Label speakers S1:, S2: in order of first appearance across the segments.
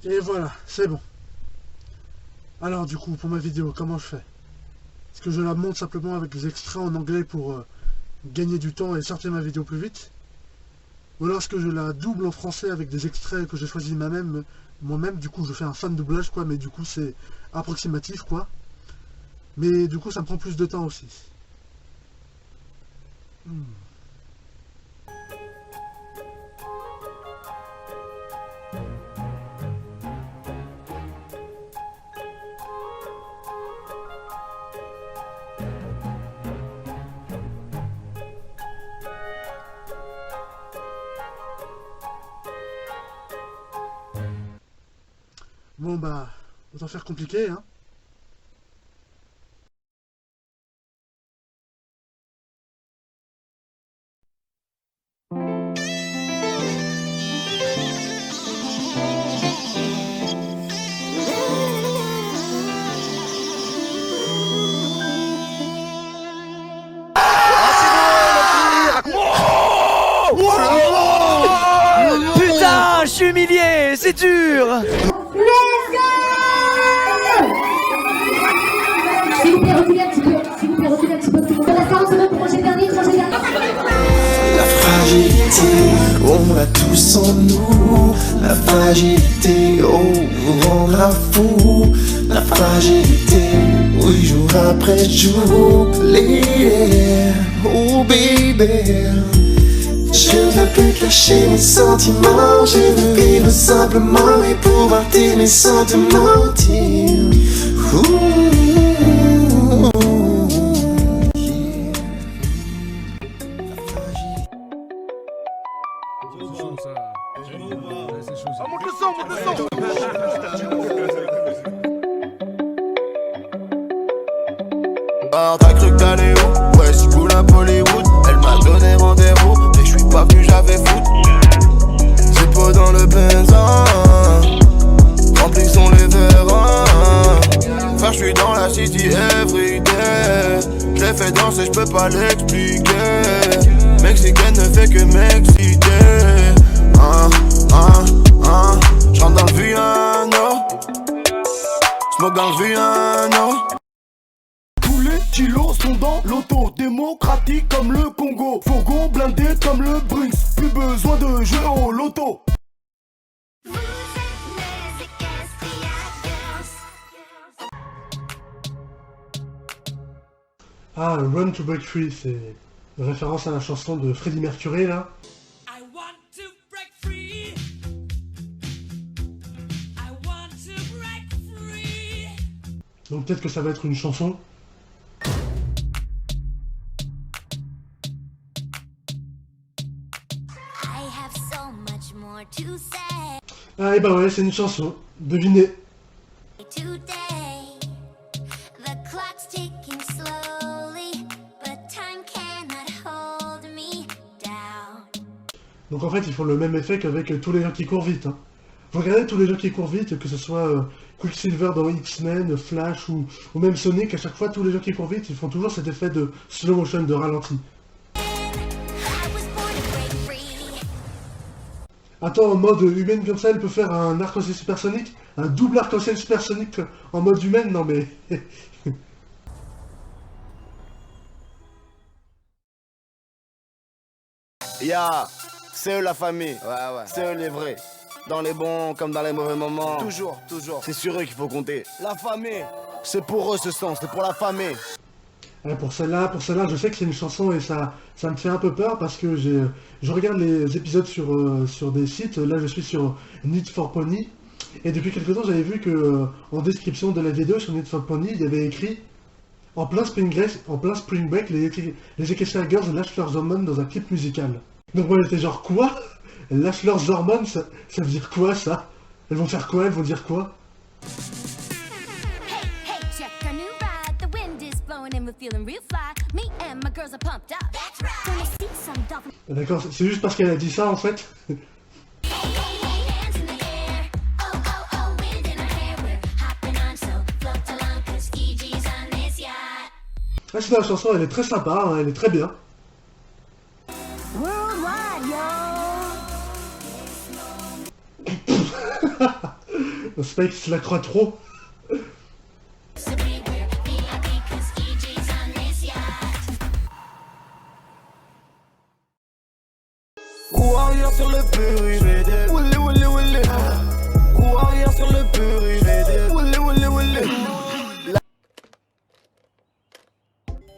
S1: Et voilà, c'est bon. Alors du coup, pour ma vidéo, comment je fais? Est-ce que je la monte simplement avec des extraits en anglais pour gagner du temps et sortir ma vidéo plus vite? Ou alors est-ce que je la double en français avec des extraits que j'ai choisis moi-même, du coup je fais un fan doublage quoi, mais du coup c'est approximatif quoi. Mais du coup ça me prend plus de temps aussi. Hmm. Bon bah, autant faire compliqué hein.
S2: Putain, je suis humilié, c'est dur.
S3: S'il vous plaît, reculez un petit peu. S'il vous plaît, reculez un petit peu. On a 40 secondes pour manger dernier, manger dernier.
S4: La fragilité, on l'a tous en nous. La fragilité, oh, nous rendra fou. La fragilité, oui, jour après jour. Lady, oh baby. Je ne veux plus te lâcher mes sentiments. Je veux vivre simplement et pouvoir t'aimer sans te mentir.
S5: Alors t'as cru que t'allais où? Ouais, je coule à Bollywood. Elle m'a donné rendez-vous, mais je suis pas venu, j'avais foot. C'est pas dans le benzin, remplis sont les verres. Frère, je suis dans la city everyday. Je l'ai fait danser, je peux pas l'expliquer. Mexicaine ne fait que m'exciter. J'rentre dans le Viano, smoke dans le Viano.
S6: Tous les kilos sont dans l'auto, démocratique comme le Congo. Fourgon blindé comme le Brinks, plus besoin de jouer au loto.
S1: Ah, Run to Break Free, c'est une référence à la chanson de Freddie Mercury là.
S7: I want to break free. I want to break free.
S1: Donc peut-être que ça va être une chanson.
S3: I have so much more to say
S1: Ah et bah ouais, c'est une chanson. Devinez.
S3: today. The clock's ticking slowly, but time cannot hold me down.
S1: Donc en fait, ils font le même effet qu'avec tous les gens qui courent vite. Hein. Vous regardez tous les gens qui courent vite, que ce soit Quicksilver dans X-Men, Flash ou même Sonic, à chaque fois, tous les gens qui courent vite, ils font toujours cet effet de slow motion, de ralenti.
S3: I was born to break free.
S1: Attends, en mode humaine comme ça, elle peut faire un arc-en-ciel supersonique? Un double arc-en-ciel supersonique en mode humaine? Non mais...
S5: Ya, c'est eux la famille, ouais. C'est eux les vrais. Dans les bons comme dans les mauvais moments. Toujours. C'est sur eux qu'il faut compter. La famille, c'est pour eux ce son, c'est pour la famille.
S1: Ouais, pour celle-là, je sais que c'est une chanson et ça me fait un peu peur parce que je regarde les épisodes sur des sites. Là, je suis sur Need for Pony. Et depuis quelques temps, j'avais vu que en description de la vidéo sur Need for Pony, il y avait écrit en plein spring break, les Equestria Girls lâchent leurs hormones dans un clip musical. Donc moi, j'étais genre quoi? Elles lâchent leurs hormones, ça veut dire quoi ça? Elles vont faire quoi? Elles vont dire quoi?
S3: Hey, hey, check our new ride. The wind is blowing and we're feeling real fly. Me and my girls are pumped up. That's right. Gonna see some dolphins.
S1: D'accord, c'est juste parce qu'elle a dit ça en fait.
S3: Hands in the air. Oh, oh, oh, wind in our hair. We're hopping on, so float along, 'cause EG's on this yacht.
S1: Ah, c'est la chanson, elle est très sympa, hein, elle est très bien.
S3: Worldwide, yo.
S1: C'est pas qu'il se la croit trop.
S6: Roue arrière sur le périph'. Oulé, oulé, oulé. Roue arrière sur le périph'. Oulé, oulé, oulé.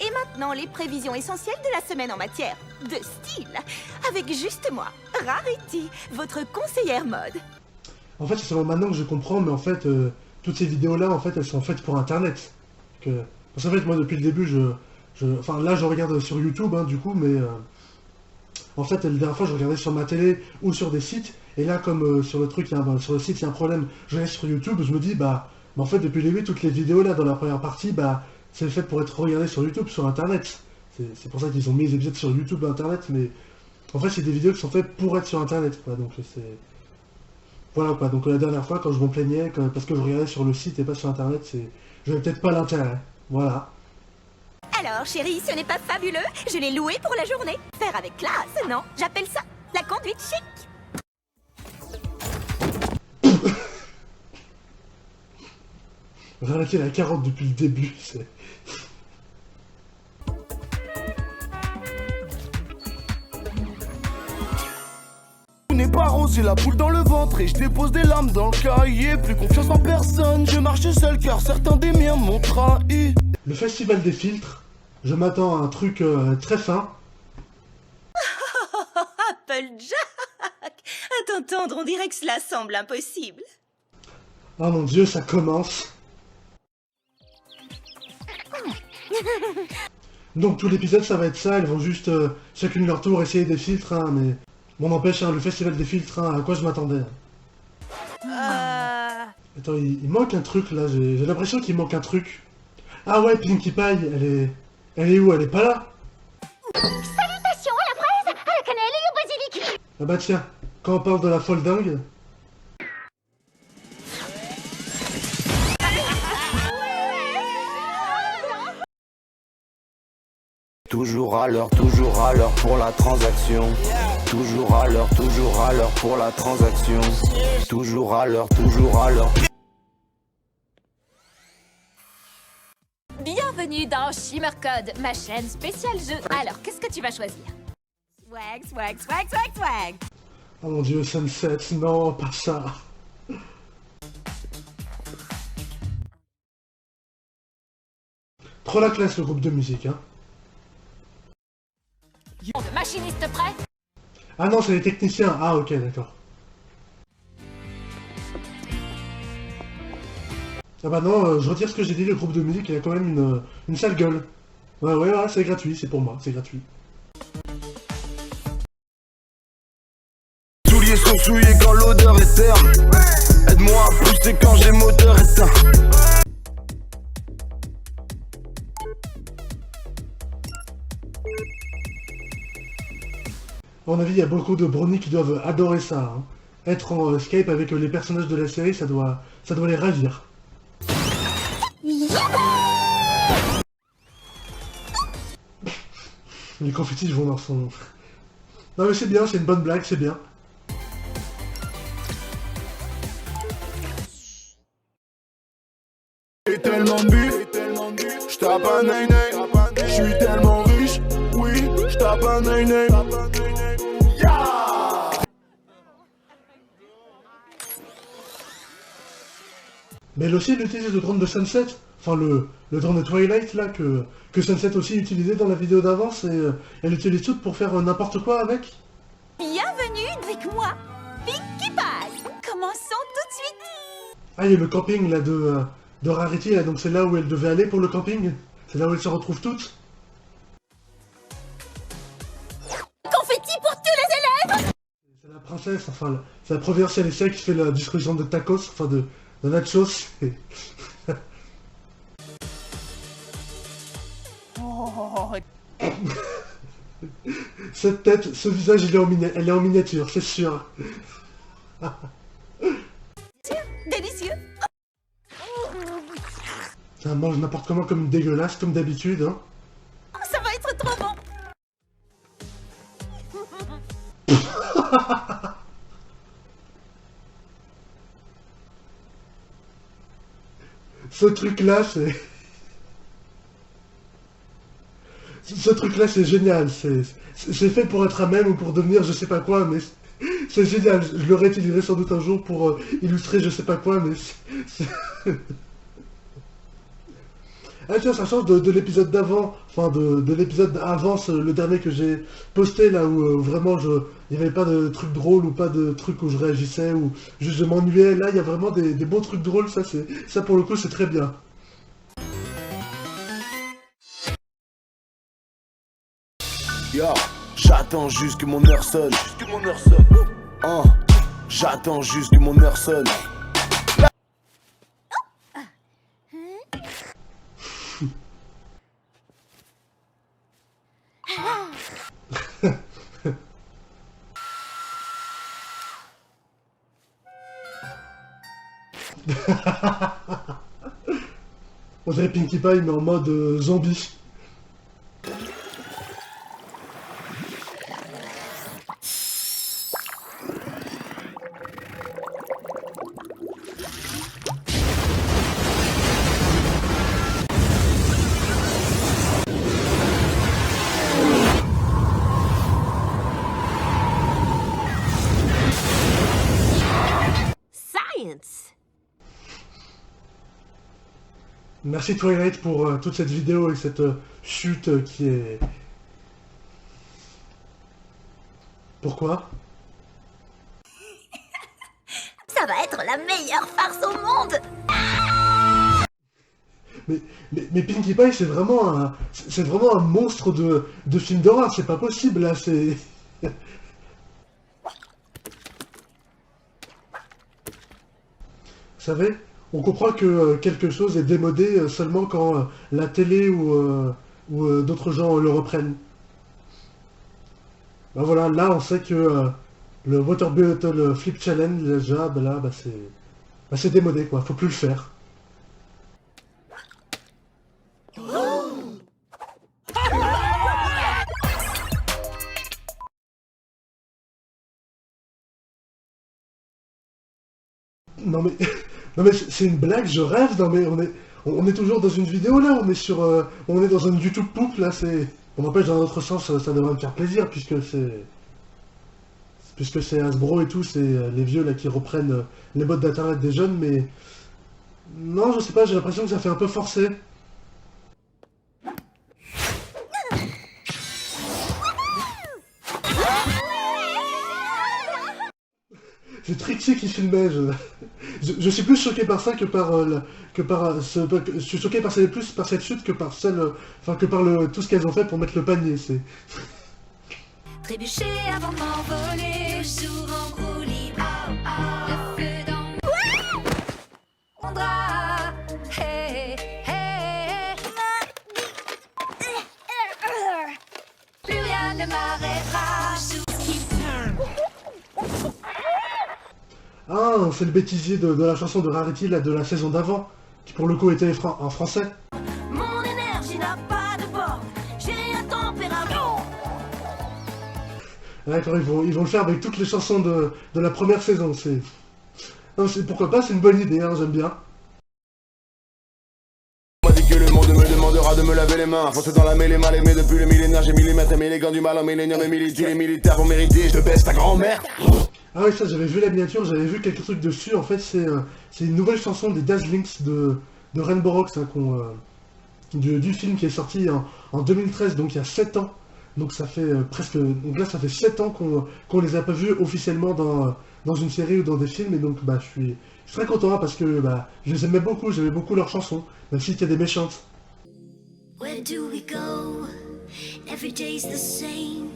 S8: Et maintenant, les prévisions essentielles de la semaine en matière de style. Avec juste moi, Rarity, votre conseillère mode.
S1: En fait, c'est seulement maintenant que je comprends, mais en fait, toutes ces vidéos-là, en fait, elles sont faites pour Internet. Parce qu'en fait, moi, depuis le début, enfin, là, je regarde sur YouTube, hein, du coup, mais... en fait, la dernière fois, je regardais sur ma télé ou sur des sites, et là, comme sur le truc, sur le site, il y a un problème, je regarde sur YouTube, je me dis, bah, en fait, depuis le début, toutes les vidéos, là, dans la première partie, bah, c'est fait pour être regardé sur YouTube, sur Internet. C'est pour ça qu'ils ont mis les épisodes sur YouTube et Internet, mais... en fait, c'est des vidéos qui sont faites pour être sur Internet, quoi, donc c'est... Voilà quoi, donc la dernière fois quand je m'en plaignais, parce que je regardais sur le site et pas sur internet, j'avais peut-être pas l'intérêt. Voilà.
S8: Alors, chérie, ce n'est pas fabuleux? Je l'ai loué pour la journée. Faire avec classe, non? J'appelle ça la conduite chic.
S1: Arrêtez la carotte depuis le début, c'est...
S6: N'est pas rose, j'ai la boule dans le ventre et je dépose des larmes dans le cahier. Plus confiance en personne, je marche seul car certains des miens m'ont trahi.
S1: Le festival des filtres, je m'attends à un truc très fin.
S8: Applejack! À t'entendre, on dirait que cela semble impossible.
S1: Oh mon dieu, ça commence. Donc tout l'épisode ça va être ça, ils vont juste chacune leur tour essayer des filtres, hein, mais... Bon n'empêche, hein, le festival des filtres, hein, à quoi je m'attendais. Attends, il manque un truc là, j'ai l'impression qu'il manque un truc. Ah ouais, Pinkie Pie, elle est où? Elle est pas là?
S3: Salutations à la fraise, à la cannelle et au basilic.
S1: Ah bah tiens, quand on parle de la folle dingue...
S5: Toujours à l'heure pour la transaction. Toujours à l'heure pour la transaction. Toujours à l'heure.
S9: Bienvenue dans Shimmer Code, ma chaîne spéciale jeu. Alors, qu'est-ce que tu vas choisir?
S8: Swag, swag, swag, swag, swag.
S1: Oh mon dieu, Sunset, non, pas ça. Trop la classe le groupe de musique, hein.
S9: Le machiniste prêt?
S1: Ah non, c'est les techniciens. Ah ok, d'accord. Ah bah non, je retire ce que j'ai dit, le groupe de musique, il a quand même une sale gueule. Ouais, c'est gratuit, c'est pour moi, c'est gratuit.
S6: Souliers sont souillés quand l'odeur est terne. Aide-moi à pousser quand j'ai moteur éteint.
S1: À mon avis, il y a beaucoup de brownies qui doivent adorer ça. Hein. Être en Skype avec les personnages de la série, ça doit les ravir. Les confettis vont dans son... Non mais c'est bien, c'est une bonne blague, c'est bien.
S6: J'ai tellement bu, j'tape un nain-nain. J'suis tellement riche, oui, j'tape un nain-nain.
S1: Mais elle aussi, elle utilise le drone de Sunset. Enfin, le drone de Twilight, là, que Sunset aussi utilisait dans la vidéo d'avance. Et elle utilise tout pour faire n'importe quoi avec.
S8: Bienvenue avec moi, Pinkie Pie. Commençons tout de suite.
S1: Ah, il y a le camping, là, de Rarity, là. Donc c'est là où elle devait aller pour le camping. C'est là où elles se retrouvent toutes.
S8: Confetti pour tous les élèves.
S1: C'est la princesse, enfin, c'est la provinciale essai qui fait la distribution de tacos, enfin de nachos. Cette tête, ce visage, elle est en miniature, c'est sûr.
S8: Délicieux.
S1: Ça mange n'importe comment comme une dégueulasse, comme d'habitude, hein.
S8: Ça va être trop bon.
S1: Ce truc-là, c'est... Ce truc-là, c'est génial. C'est fait pour être un mème ou pour devenir je sais pas quoi, mais c'est génial. Je l'aurais utilisé sans doute un jour pour illustrer je sais pas quoi, mais Ah tiens, ça change de l'épisode d'avant, enfin de l'épisode avant, le dernier que j'ai posté là où vraiment il n'y avait pas de trucs drôles ou pas de trucs où je réagissais ou juste je m'ennuyais. Là, il y a vraiment des beaux trucs drôles, ça pour le coup c'est très bien.
S5: Yo, j'attends juste que mon heure sonne. J'attends juste que mon heure sonne.
S1: On dirait Pinkie Pie mais en mode zombie. Merci Twilight pour toute cette vidéo et cette chute qui est... Pourquoi?
S8: Ça va être la meilleure farce au monde.
S1: Mais Pinkie Pie c'est vraiment un monstre de film d'horreur, c'est pas possible là, c'est... Vous savez, on comprend que quelque chose est démodé seulement quand la télé ou d'autres gens le reprennent. Ben voilà, là on sait que le Water Bottle Flip Challenge, déjà, c'est démodé quoi, faut plus le faire. Non mais, non mais c'est une blague, je rêve, non mais on est toujours dans une vidéo là, on est dans un YouTube poupe là, c'est... On n'empêche dans l'autre sens, ça devrait me faire plaisir puisque c'est Hasbro et tout, c'est les vieux là qui reprennent les modes d'internet des jeunes, mais... Non, je sais pas, j'ai l'impression que ça fait un peu forcé. C'est Trixie qui filmait, je suis plus choqué par ça que je suis choqué plus par cette chute que par tout ce qu'elles ont fait pour mettre le panier, c'est...
S3: Trébucher avant de m'envoler, jour en roue libre, le feu dans mon drap. Hey, hey. Plus rien ne m'arrêtera.
S1: Ah, c'est le bêtisier de la chanson de Rarity là, de la saison d'avant, qui pour le coup était en français.
S3: Mon énergie n'a pas de borne, j'ai un tempérament.
S1: D'accord, ils vont le faire avec toutes les chansons de la première saison, c'est... Non, pourquoi pas, c'est une bonne idée, hein, j'aime bien.
S5: On m'a dit que le monde me demandera de me laver les mains. Foncer dans la mêlée mal aimée depuis le millénaire. J'ai millimètre et les gants du mal en millénium et militaire. Les militaires vont mériter, je te baisse ta grand-mère.
S1: Ah oui, ça, j'avais vu la miniature, j'avais vu quelques trucs dessus. En fait, c'est une nouvelle chanson des Dazzlings de Rainbow Rocks, hein, du film qui est sorti en 2013, donc il y a 7 ans. Donc ça fait presque... Donc là, ça fait 7 ans qu'on les a pas vus officiellement dans une série ou dans des films. Et donc, je suis très content hein, parce que je les aimais beaucoup, j'aimais beaucoup leurs chansons, même s'il y a des méchantes.
S3: Where do we go? Every day's the same.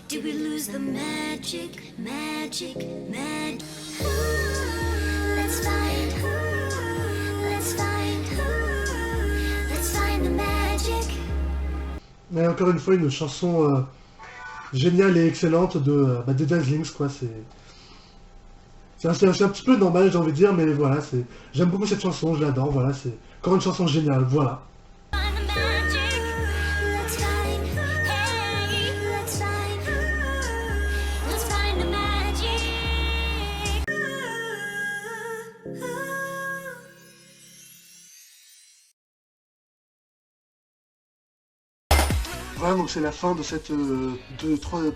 S3: Do we lose the magic, magic, magic? Let's find the magic.
S1: Mais encore une fois, une chanson géniale et excellente des Dazzlings, quoi. C'est un petit peu normal, j'ai envie de dire, mais voilà, j'aime beaucoup cette chanson, je l'adore, voilà, c'est encore une chanson géniale, voilà. Voilà, donc c'est la fin de cette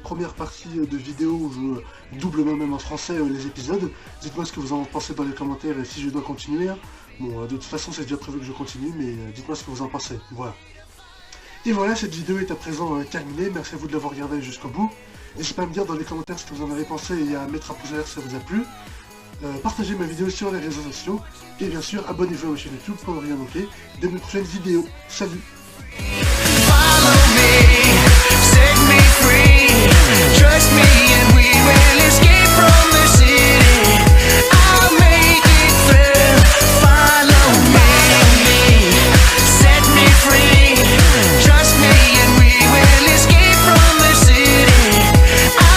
S1: première partie de vidéo où je double moi-même en français les épisodes. Dites-moi ce que vous en pensez dans les commentaires et si je dois continuer. Bon, de toute façon c'est déjà prévu que je continue, mais dites-moi ce que vous en pensez. Voilà. Et voilà, cette vidéo est à présent terminée. Merci à vous de l'avoir regardée jusqu'au bout. N'hésitez pas à me dire dans les commentaires ce que vous en avez pensé et à mettre un pouce vert si ça vous a plu. Partagez ma vidéo sur les réseaux sociaux. Et bien sûr, abonnez-vous à ma chaîne YouTube pour ne rien manquer de mes prochaines vidéos. Salut!